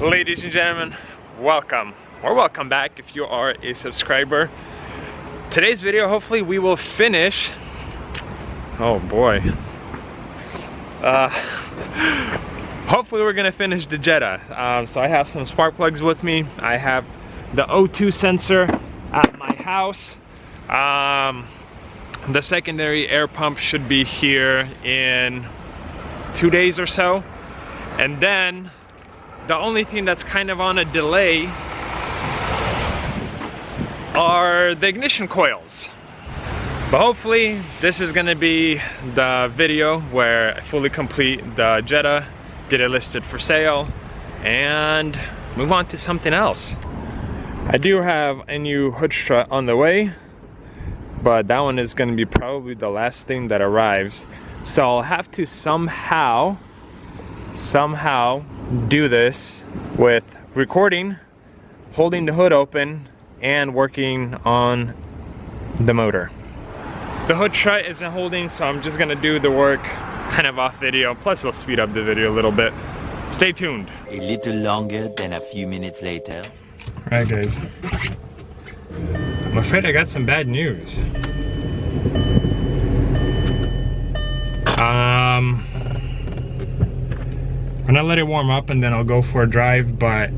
Ladies and gentlemen, welcome or welcome back if you are a subscriber. Today's video, hopefully we will finish. Oh boy. Hopefully we're gonna finish the Jetta. So I have some spark plugs with me. I have the O2 sensor at my house. The secondary air pump should be here in 2 days or so. And then the only thing that's kind of on a delay are the ignition coils. But hopefully this is gonna be the video where I fully complete the Jetta, get it listed for sale, and move on to something else. I do have a new hood strut on the way, but that one is gonna be probably the last thing that arrives. So I'll have to somehow do this with recording, holding the hood open, and working on the motor. The hood strut isn't holding, so I'm just gonna do the work kind of off video. Plus it'll speed up the video a little bit. Stay tuned. A little longer than a few minutes later. Alright guys, I'm afraid I got some bad news. I'm gonna let it warm up and then I'll go for a drive, but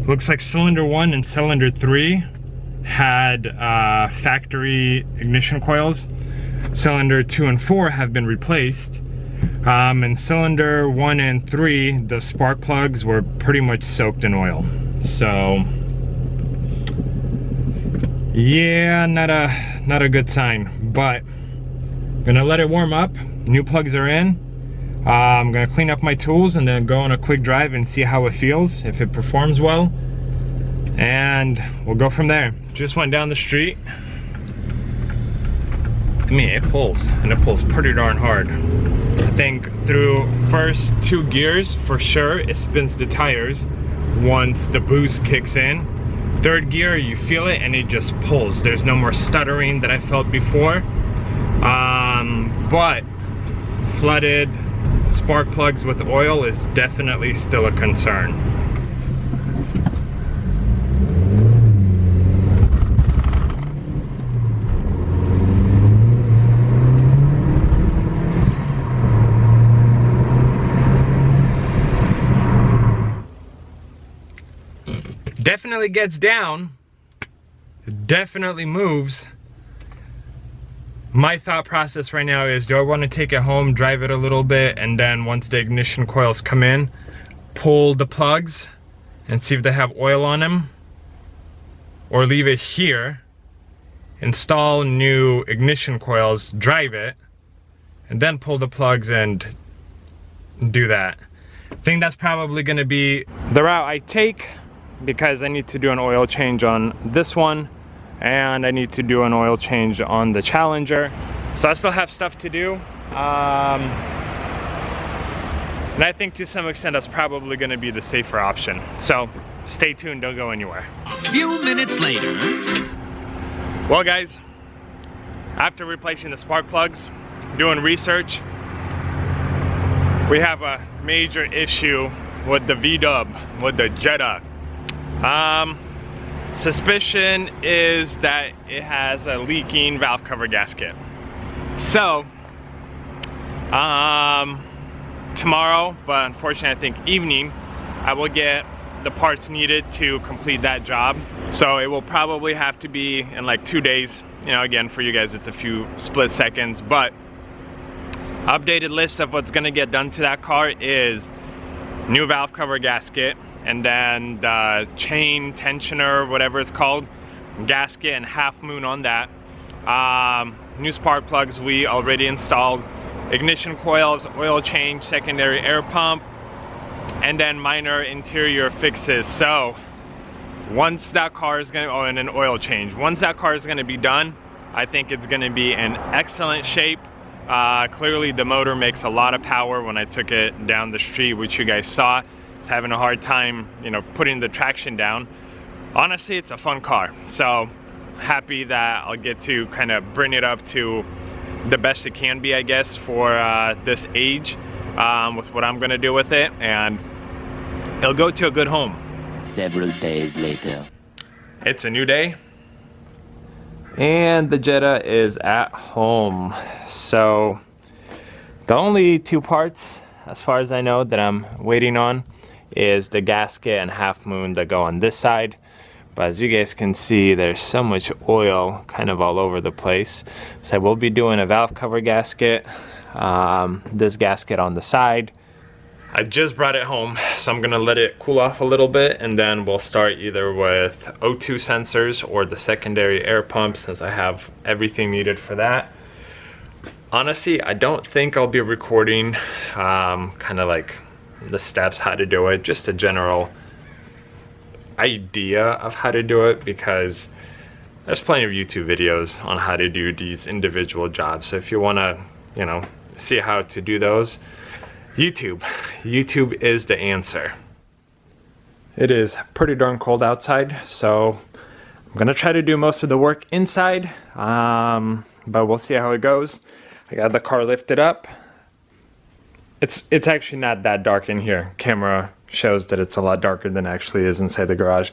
looks like cylinder 1 and cylinder 3 had factory ignition coils. Cylinder 2 and 4 have been replaced. And cylinder 1 and 3, the spark plugs were pretty much soaked in oil. So yeah, not a good sign, but I'm gonna let it warm up. New plugs are in. I'm gonna clean up my tools and then go on a quick drive and see how it feels, if it performs well, and we'll go from there. Just went down the street. I mean, it pulls, and it pulls pretty darn hard. I think through first 2 gears, for sure, it spins the tires once the boost kicks in. 3rd gear, you feel it and it just pulls. There's no more stuttering that I felt before. But flooded spark plugs with oil is definitely still a concern. Definitely gets down, definitely moves. My thought process right now is, do I want to take it home, drive it a little bit, and then once the ignition coils come in, pull the plugs and see if they have oil on them, or leave it here, install new ignition coils, drive it, and then pull the plugs and do that. I think that's probably going to be the route I take, because I need to do an oil change on this one, and I need to do an oil change on the Challenger. So I still have stuff to do. And I think to some extent that's probably gonna be the safer option. So stay tuned, don't go anywhere. A few minutes later. Well guys, after replacing the spark plugs, doing research, we have a major issue with the V-dub, with the Jetta. Suspicion is that it has a leaking valve cover gasket. So, tomorrow, but unfortunately I think evening, I will get the parts needed to complete that job. So it will probably have to be in like 2 days. You know, again, for you guys it's a few split seconds, but updated list of what's gonna get done to that car is new valve cover gasket, and then the chain tensioner, whatever it's called, gasket and half moon on that. New spark plugs we already installed, ignition coils, oil change, secondary air pump, and then minor interior fixes. So once that car is gonna, oh, and an oil change. Once that car is gonna be done, I think it's gonna be in excellent shape. Clearly the motor makes a lot of power. When I took it down the street, which you guys saw, having a hard time, you know, putting the traction down. Honestly, it's a fun car, so happy that I'll get to kind of bring it up to the best it can be, I guess, for this age, with what I'm gonna do with it. And it'll go to a good home. Several days later. It's a new day. And the Jetta is at home. So the only two parts, as far as I know, that I'm waiting on is the gasket and half moon that go on this side. But as you guys can see, there's so much oil kind of all over the place. So we'll be doing a valve cover gasket, this gasket on the side. I just brought it home, so I'm gonna let it cool off a little bit, and then we'll start either with O2 sensors or the secondary air pump, since I have everything needed for that. Honestly, I don't think I'll be recording kind of like the steps, how to do it, just a general idea of how to do it, because there's plenty of YouTube videos on how to do these individual jobs. So if you want to, you know, see how to do those, YouTube is the answer. It is pretty darn cold outside, so I'm gonna try to do most of the work inside, but we'll see how it goes. I got the car lifted up. It's actually not that dark in here. Camera shows that it's a lot darker than it actually is inside the garage.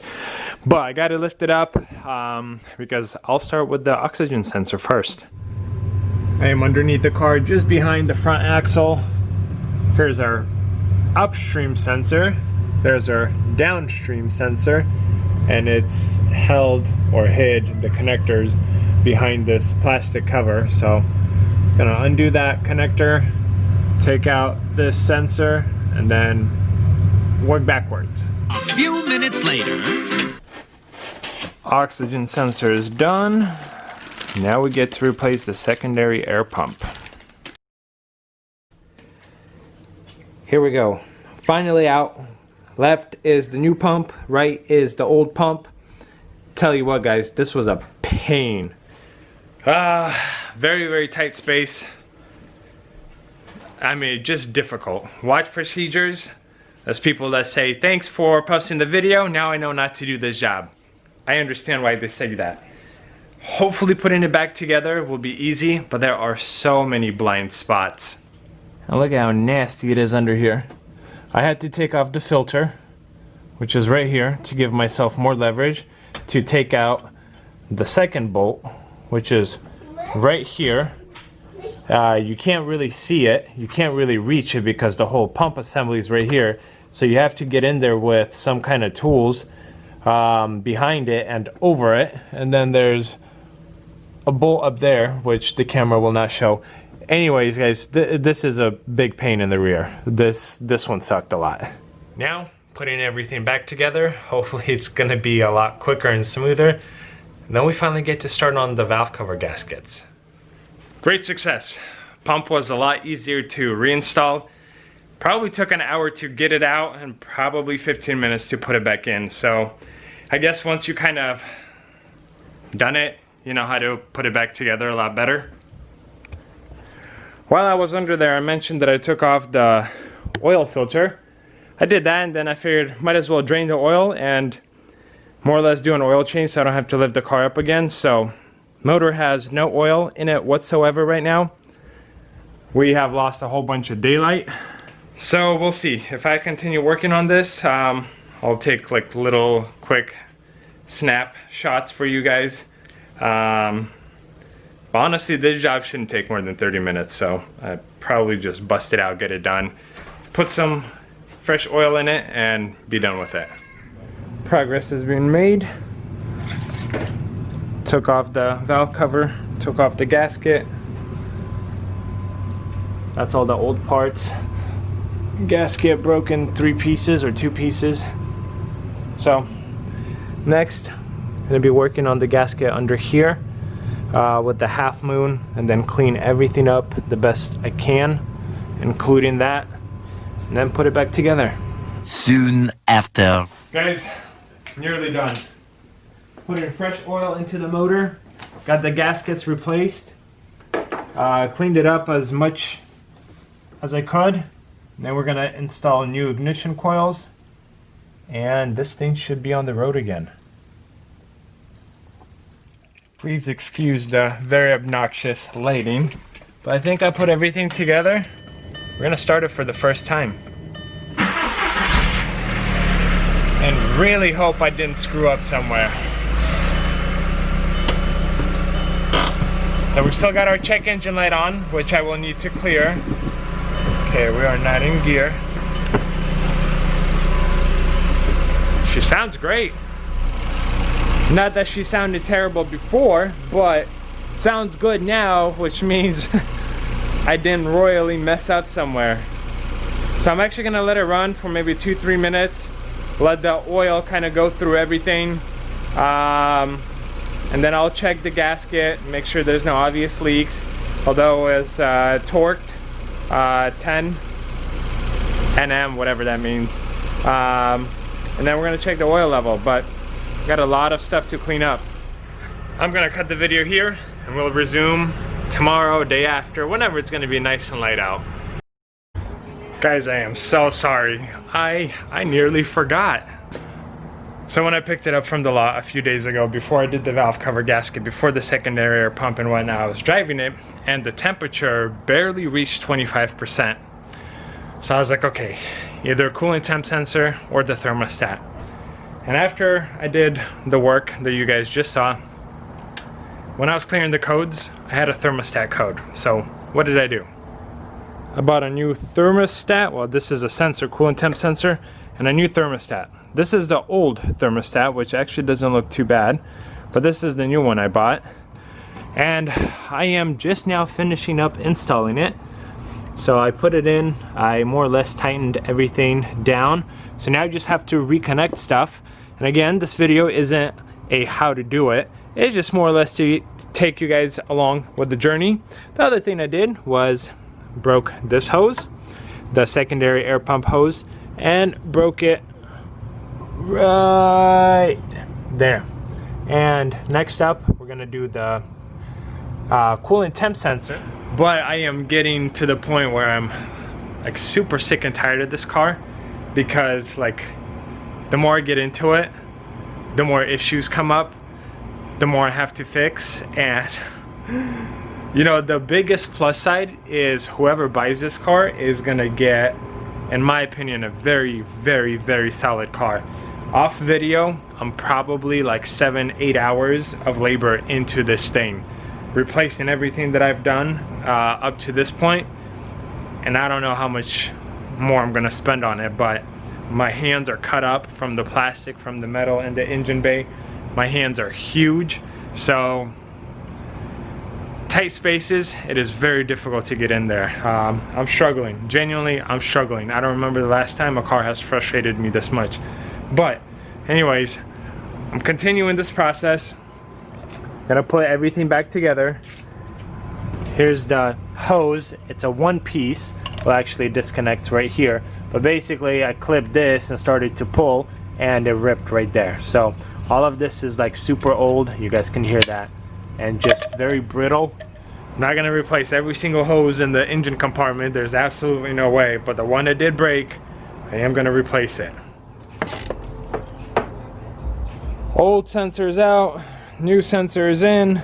But I got it lifted up because I'll start with the oxygen sensor first. I am underneath the car, just behind the front axle. Here's our upstream sensor. There's our downstream sensor. And it's held or hid, the connectors, behind this plastic cover. So I'm gonna undo that connector, take out this sensor, and then work backwards. A few minutes later. Oxygen sensor is done. Now we get to replace the secondary air pump. Here we go. Finally out. Left is the new pump, right is the old pump. Tell you what, guys, this was a pain. Very, very tight space. I mean, just difficult. Watch procedures. There's people that say, thanks for posting the video, now I know not to do this job. I understand why they say that. Hopefully putting it back together will be easy, but there are so many blind spots. And look at how nasty it is under here. I had to take off the filter, which is right here, to give myself more leverage, to take out the second bolt, which is right here. You can't really see it, you can't really reach it because the whole pump assembly is right here. So you have to get in there with some kind of tools behind it and over it. And then there's a bolt up there, which the camera will not show. Anyways, guys, this is a big pain in the rear. This one sucked a lot. Now, putting everything back together, hopefully it's gonna be a lot quicker and smoother. And then we finally get to start on the valve cover gaskets. Great success. Pump was a lot easier to reinstall. Probably took an hour to get it out and probably 15 minutes to put it back in. So I guess once you kind of done it, you know how to put it back together a lot better. While I was under there, I mentioned that I took off the oil filter. I did that, and then I figured might as well drain the oil and more or less do an oil change so I don't have to lift the car up again. So motor has no oil in it whatsoever right now. We have lost a whole bunch of daylight. So we'll see. If I continue working on this, I'll take like little quick snap shots for you guys. But honestly, this job shouldn't take more than 30 minutes, so I probably just bust it out, get it done, put some fresh oil in it, and be done with it. Progress is being made. Took off the valve cover, took off the gasket. That's all the old parts. Gasket broken 3 pieces or 2 pieces. So next, I'm gonna be working on the gasket under here with the half moon, and then clean everything up the best I can, including that, and then put it back together. Soon after. Guys, nearly done. Putting fresh oil into the motor, got the gaskets replaced, cleaned it up as much as I could. And then we're gonna install new ignition coils, and this thing should be on the road again. Please excuse the very obnoxious lighting, but I think I put everything together. We're gonna start it for the first time. really hope I didn't screw up somewhere. So we still got our check engine light on, which I will need to clear. Okay, we are not in gear. She sounds great. Not that she sounded terrible before, but sounds good now, which means I didn't royally mess up somewhere. So I'm actually gonna let it run for maybe 2-3 minutes, let the oil kind of go through everything, and then I'll check the gasket, make sure there's no obvious leaks, although it's torqued 10 NM, whatever that means. And then we're gonna check the oil level, but got a lot of stuff to clean up. I'm gonna cut the video here and we'll resume tomorrow, day after, whenever it's gonna be nice and light out. Guys, I am so sorry. I nearly forgot. So when I picked it up from the lot a few days ago, before I did the valve cover gasket, before the secondary air pump and whatnot, I was driving it and the temperature barely reached 25%. So I was like, okay, either coolant temp sensor or the thermostat. And after I did the work that you guys just saw, when I was clearing the codes, I had a thermostat code. So what did I do? I bought a new thermostat. Well, this is a sensor, coolant temp sensor, and a new thermostat. This is the old thermostat, which actually doesn't look too bad, but this is the new one I bought. And I am just now finishing up installing it. So I put it in, I more or less tightened everything down. So now I just have to reconnect stuff. And again, this video isn't a how to do it. It's just more or less to take you guys along with the journey. The other thing I did was broke this hose, the secondary air pump hose, and broke it right there. And next up, we're gonna do the coolant temp sensor. But I am getting to the point where I'm like super sick and tired of this car, because like the more I get into it, the more issues come up, the more I have to fix. And you know, the biggest plus side is whoever buys this car is gonna get, in my opinion, a very, very, very solid car. Off video, I'm probably like 7-8 hours of labor into this thing, replacing everything that I've done up to this point, and I don't know how much more I'm gonna spend on it, but my hands are cut up from the plastic, from the metal in the engine bay. My hands are huge, so tight spaces, it is very difficult to get in there. I'm struggling, genuinely I'm struggling. I don't remember the last time a car has frustrated me this much. But anyways, I'm continuing this process. Gotta put everything back together. Here's the hose. It's a one piece. Well, actually it disconnects right here, but basically I clipped this and started to pull and it ripped right there. So all of this is like super old, you guys can hear that, and just very brittle. I'm not gonna replace every single hose in the engine compartment, there's absolutely no way, but the one that did break, I am gonna replace it. Old sensors out, new sensors in.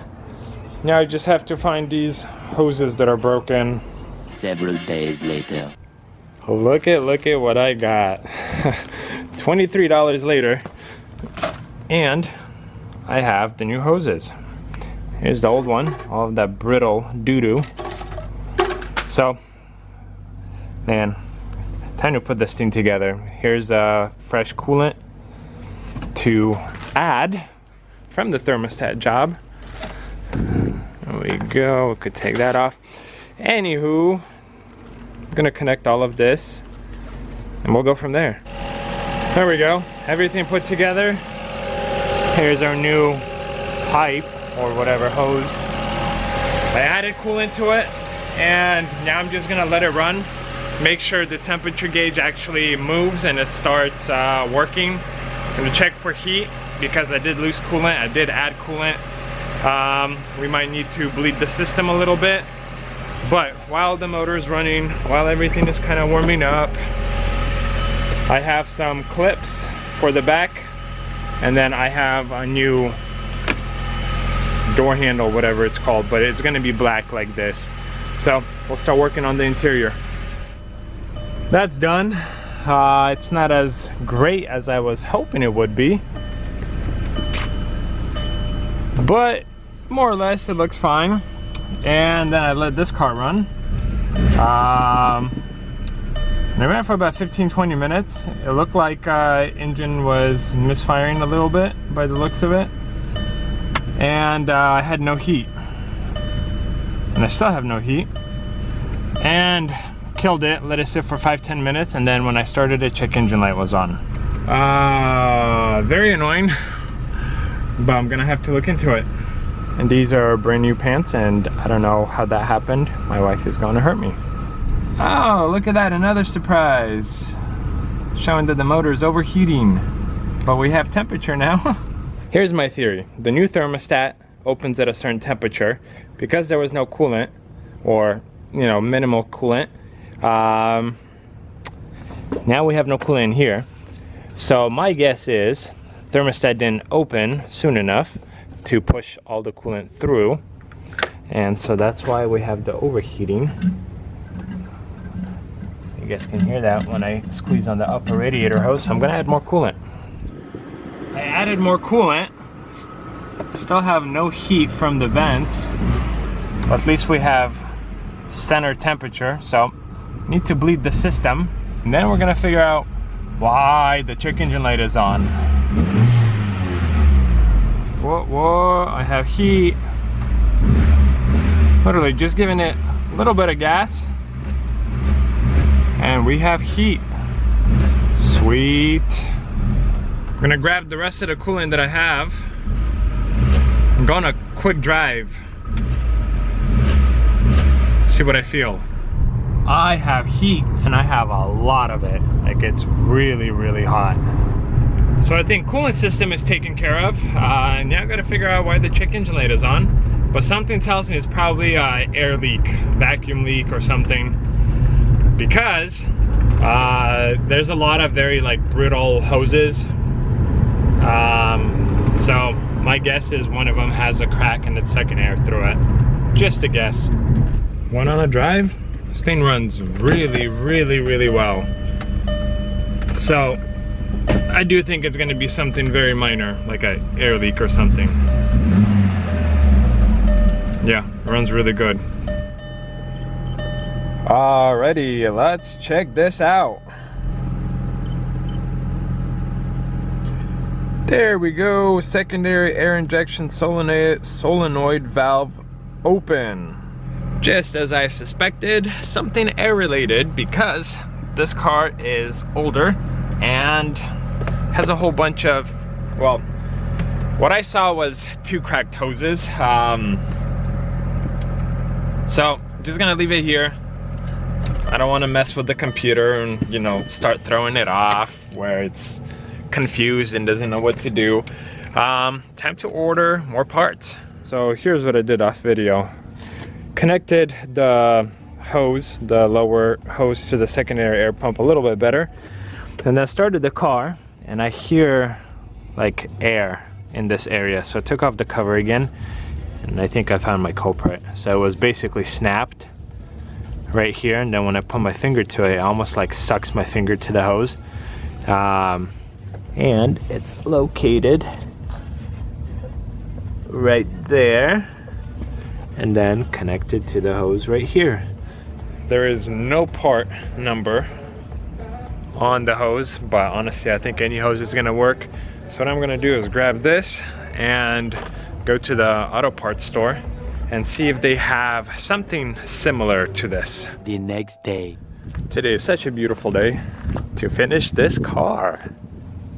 Now I just have to find these hoses that are broken. Several days later. Look at what I got. $23 later, and I have the new hoses. Here's the old one, all of that brittle doo-doo. So, man, time to put this thing together. Here's a fresh coolant to add from the thermostat job. There we go, we could take that off. Anywho, I'm gonna connect all of this and we'll go from there. There we go, everything put together. Here's our new pipe or whatever hose. I added coolant to it and now I'm just gonna let it run. Make sure the temperature gauge actually moves and it starts working. I'm gonna check for heat because I did lose coolant, I did add coolant. We might need to bleed the system a little bit, but while the motor is running, while everything is kind of warming up, I have some clips for the back, and then I have a new door handle, whatever it's called, but it's gonna be black like this. So we'll start working on the interior. That's done. It's not as great as I was hoping it would be, but more or less it looks fine. And then I let this car run. And I ran for about 15-20 minutes. It looked like engine was misfiring a little bit by the looks of it. And I had no heat. And I still have no heat. And killed it, let it sit for 5-10 minutes, and then when I started it, check engine light was on. Very annoying, but I'm gonna have to look into it. And these are brand new pants, and I don't know how that happened. My wife is gonna hurt me. Oh, look at that, another surprise. Showing that the motor is overheating, but we have temperature now. Here's my theory. The new thermostat opens at a certain temperature. Because there was no coolant, or minimal coolant, now we have no coolant in here. So my guess is thermostat didn't open soon enough to push all the coolant through, and so that's why we have the overheating. You guys can hear that when I squeeze on the upper radiator hose. So I'm gonna add more coolant. I added more coolant. Still have no heat from the vents. At least we have center temperature, so need to bleed the system, and then we're gonna figure out why the check engine light is on. Whoa, I have heat. Literally just giving it a little bit of gas, and we have heat. Sweet. I'm gonna grab the rest of the coolant that I have and go on a quick drive. See what I feel. I have heat, and I have a lot of it. Like, it's really, really hot. So I think coolant system is taken care of. And now I gotta figure out why the check engine light is on. But something tells me it's probably an air leak, vacuum leak or something. Because there's a lot of very brittle hoses. So my guess is one of them has a crack and it's sucking air through it. Just a guess. One on a drive, this thing runs really, really, really well. So I do think it's going to be something very minor, like an air leak or something. Yeah, it runs really good. Alrighty, let's check this out. There we go, secondary air injection solenoid valve open. Just as I suspected, something air related, because this car is older and has a whole bunch of, well, what I saw was 2 cracked hoses. So just gonna leave it here. I don't want to mess with the computer and start throwing it off where it's confused and doesn't know what to do. Time to order more parts. So here's what I did off video. Connected the hose, the lower hose, to the secondary air pump a little bit better, and then started the car, and I hear like air in this area. So I took off the cover again, and I think I found my culprit. So it was basically snapped right here, and then when I put my finger to it, it almost like sucks my finger to the hose. And it's located right there, and then connected to the hose right here. There is no part number on the hose, but honestly I think any hose is gonna work. So what I'm gonna do is grab this and go to the auto parts store and see if they have something similar to this. The next day. Today is such a beautiful day to finish this car.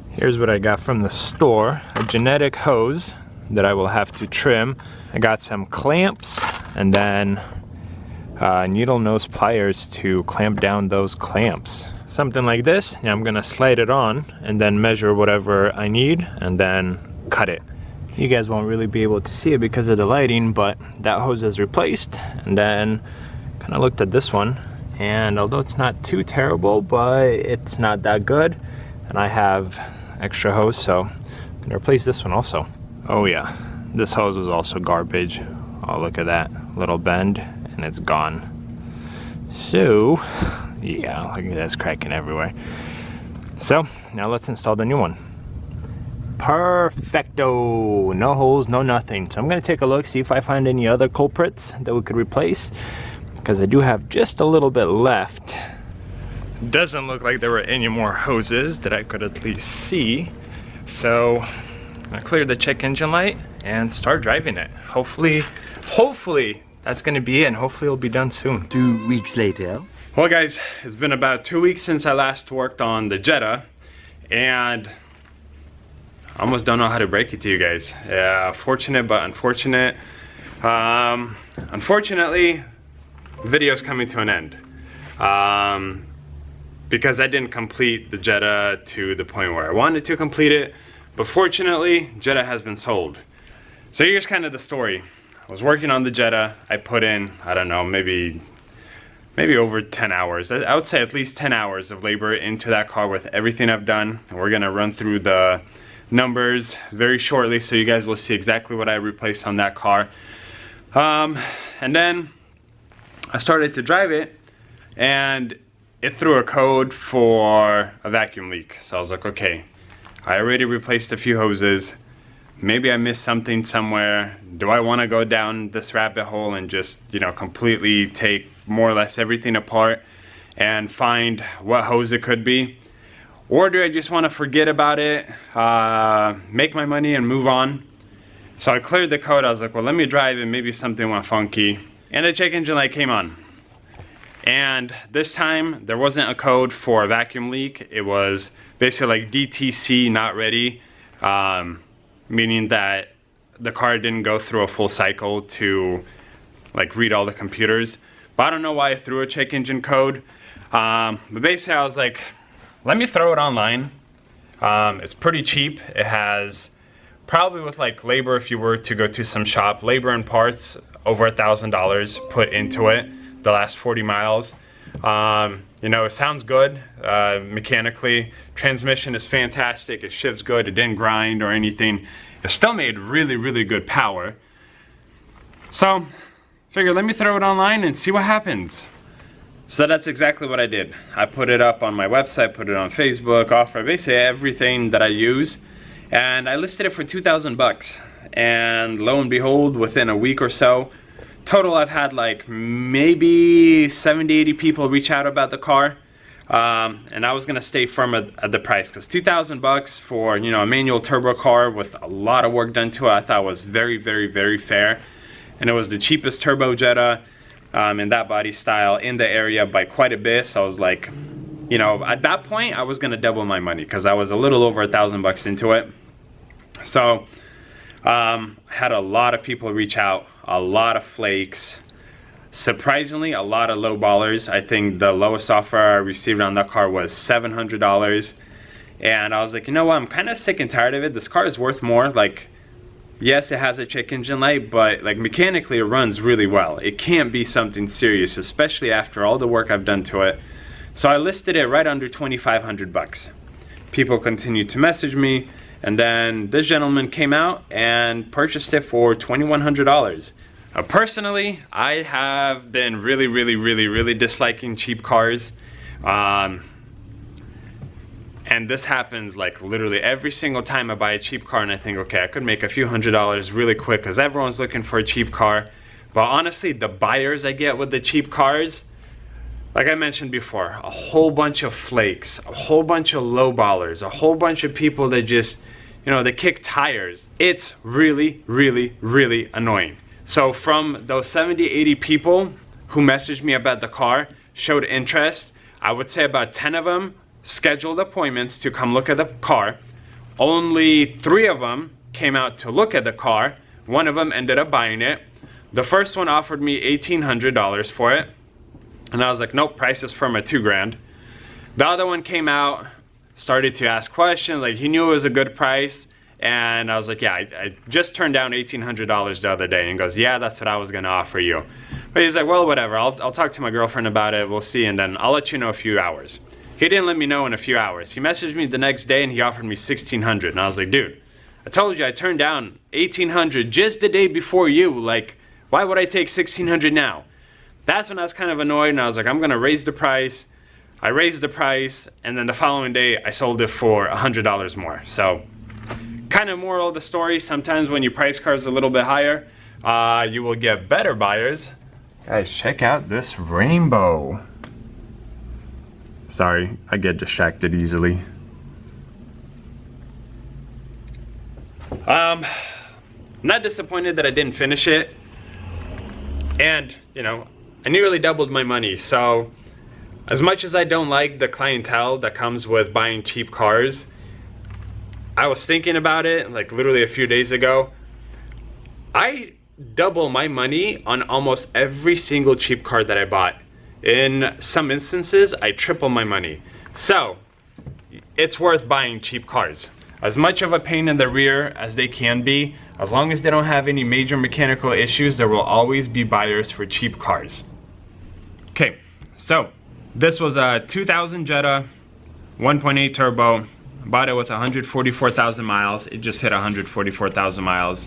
Here's what I got from the store: a genetic hose that I will have to trim. I got some clamps, and then needle nose pliers to clamp down those clamps. Something like this. Now I'm gonna slide it on and then measure whatever I need and then cut it. You guys won't really be able to see it because of the lighting, but that hose is replaced. And then kind of looked at this one, and although it's not too terrible, but it's not that good, and I have extra hose, so I'm gonna replace this one also. Oh yeah, this hose was also garbage. Oh, look at that little bend, and it's gone. So yeah, look at that, it's cracking everywhere. So now let's install the new one. Perfecto, no holes, no nothing. So I'm gonna take a look, see if I find any other culprits that we could replace, because I do have just a little bit left. Doesn't look like there were any more hoses that I could at least see. So I'm gonna clear the check engine light and start driving it. Hopefully that's gonna be it, and hopefully it'll be done soon. 2 weeks later. Well guys, it's been about 2 weeks since I last worked on the Jetta, and I almost don't know how to break it to you guys. Fortunate but unfortunate. Unfortunately, video's coming to an end. Because I didn't complete the Jetta to the point where I wanted to complete it. But fortunately, Jetta has been sold. So here's kind of the story. I was working on the Jetta. I put in, I don't know, maybe over 10 hours. I would say at least 10 hours of labor into that car with everything I've done. And we're gonna run through the numbers very shortly so you guys will see exactly what I replaced on that car. And then I started to drive it, and it threw a code for a vacuum leak. So I was like, okay, I already replaced a few hoses. Maybe I missed something somewhere. Do I want to go down this rabbit hole and just, you know, completely take more or less everything apart and find what hose it could be? Or do I just want to forget about it, make my money and move on? So I cleared the code. I was like, well, let me drive it. Maybe something went funky. And the check engine light came on. And this time there wasn't a code for a vacuum leak. It was basically like DTC not ready, meaning that the car didn't go through a full cycle to like read all the computers. But I don't know why I threw a check engine code. But basically I was like, let me throw it online. It's pretty cheap. It has, probably with like labor, if you were to go to some shop, labor and parts, over $1,000 put into it the last 40 miles. You know, it sounds good mechanically. Transmission is fantastic. It shifts good. It didn't grind or anything. It still made really, really good power. So, figured let me throw it online and see what happens. So that's exactly what I did. I put it up on my website, put it on Facebook, offer basically everything that I use, and I listed it for 2,000 bucks. And lo and behold, within a week or so, total I've had like maybe 70, 80 people reach out about the car. And I was gonna stay firm at the price, because 2,000 bucks for, you know, a manual turbo car with a lot of work done to it, I thought was very, very, very fair. And it was the cheapest turbo Jetta in that body style in the area by quite a bit. So I was like, you know, at that point I was gonna double my money, because I was a little over 1,000 bucks into it. So had a lot of people reach out, a lot of flakes, surprisingly a lot of low ballers. I think the lowest offer I received on that car was $700, and I was like, you know what, I'm kind of sick and tired of it. This car is worth more. Like, yes, it has a check engine light, but like mechanically it runs really well. It can't be something serious, especially after all the work I've done to it. So I listed it right under 2,500 bucks. People continued to message me, and then this gentleman came out and purchased it for $2,100. Personally, I have been really disliking cheap cars. And this happens like literally every single time I buy a cheap car, and I think, okay, I could make a few $100s really quick because everyone's looking for a cheap car. But honestly, the buyers I get with the cheap cars, like I mentioned before, a whole bunch of flakes, a whole bunch of low ballers, a whole bunch of people that just, you know, they kick tires. It's really annoying. So from those 70, 80 people who messaged me about the car, showed interest, I would say about 10 of them scheduled appointments to come look at the car. Only 3 of them came out to look at the car. 1 of them ended up buying it. The first one offered me $1,800 for it, and I was like, nope, price is firm at $2,000. The other one came out, started to ask questions, like he knew it was a good price, and I was like, yeah, I just turned down $1,800 the other day, and he goes, yeah, that's what I was gonna offer you. But he's like, well, whatever, I'll talk to my girlfriend about it, we'll see, and then I'll let you know in a few hours. He didn't let me know in a few hours. He messaged me the next day and he offered me $1,600, and I was like, dude, I told you I turned down $1,800 just the day before you. Like, why would I take $1,600 now? That's when I was kind of annoyed, and I was like, I'm gonna raise the price. I raised the price, and then the following day I sold it for $100 more. So kind of moral of the story, sometimes when you price cars a little bit higher, you will get better buyers. Guys, check out this rainbow. Sorry, I get distracted easily. I'm not disappointed that I didn't finish it. And, you know, I nearly doubled my money. So as much as I don't like the clientele that comes with buying cheap cars, I was thinking about it like literally a few days ago. I double my money on almost every single cheap car that I bought. In some instances, I triple my money. So it's worth buying cheap cars. As much of a pain in the rear as they can be, as long as they don't have any major mechanical issues, there will always be buyers for cheap cars. Okay, so this was a 2000 Jetta, 1.8 turbo. Bought it with 144,000 miles. It just hit 144,000 miles.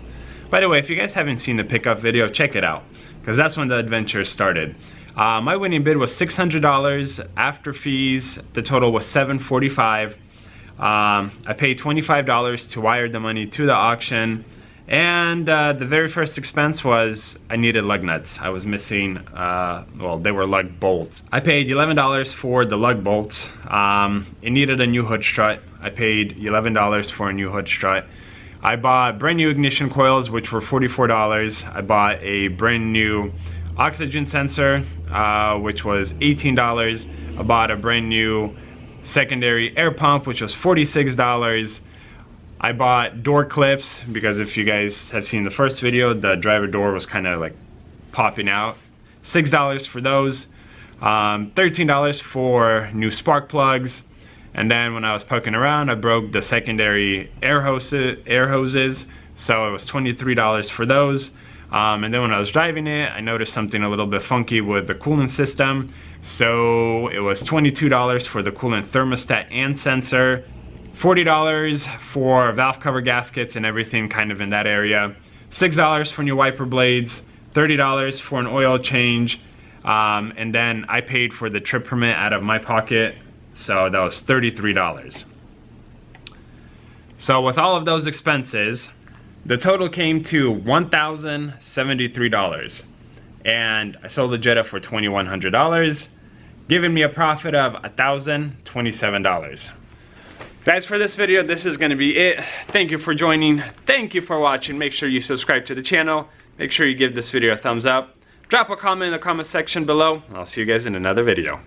By the way, if you guys haven't seen the pickup video, check it out, because that's when the adventure started. My winning bid was $600 after fees. The total was $745. I paid $25 to wire the money to the auction, and the very first expense was I needed lug nuts. I was missing, well, they were lug bolts. I paid $11 for the lug bolts. It needed a new hood strut. I paid $11 for a new hood strut. I bought brand new ignition coils, which were $44. I bought a brand new oxygen sensor, which was $18. I bought a brand new secondary air pump, which was $46. I bought door clips, because if you guys have seen the first video, the driver door was kind of like popping out. $6 for those. $13 for new spark plugs. And then when I was poking around, I broke the secondary air hoses, so it was $23 for those. And then when I was driving it, I noticed something a little bit funky with the coolant system. So it was $22 for the coolant thermostat and sensor, $40 for valve cover gaskets and everything kind of in that area, $6 for new wiper blades, $30 for an oil change, and then I paid for the trip permit out of my pocket, so that was $33. So with all of those expenses, the total came to $1,073, and I sold the Jetta for $2,100, giving me a profit of $1,027. Guys, for this video, this is going to be it. Thank you for joining. Thank you for watching. Make sure you subscribe to the channel. Make sure you give this video a thumbs up. Drop a comment in the comment section below. I'll see you guys in another video.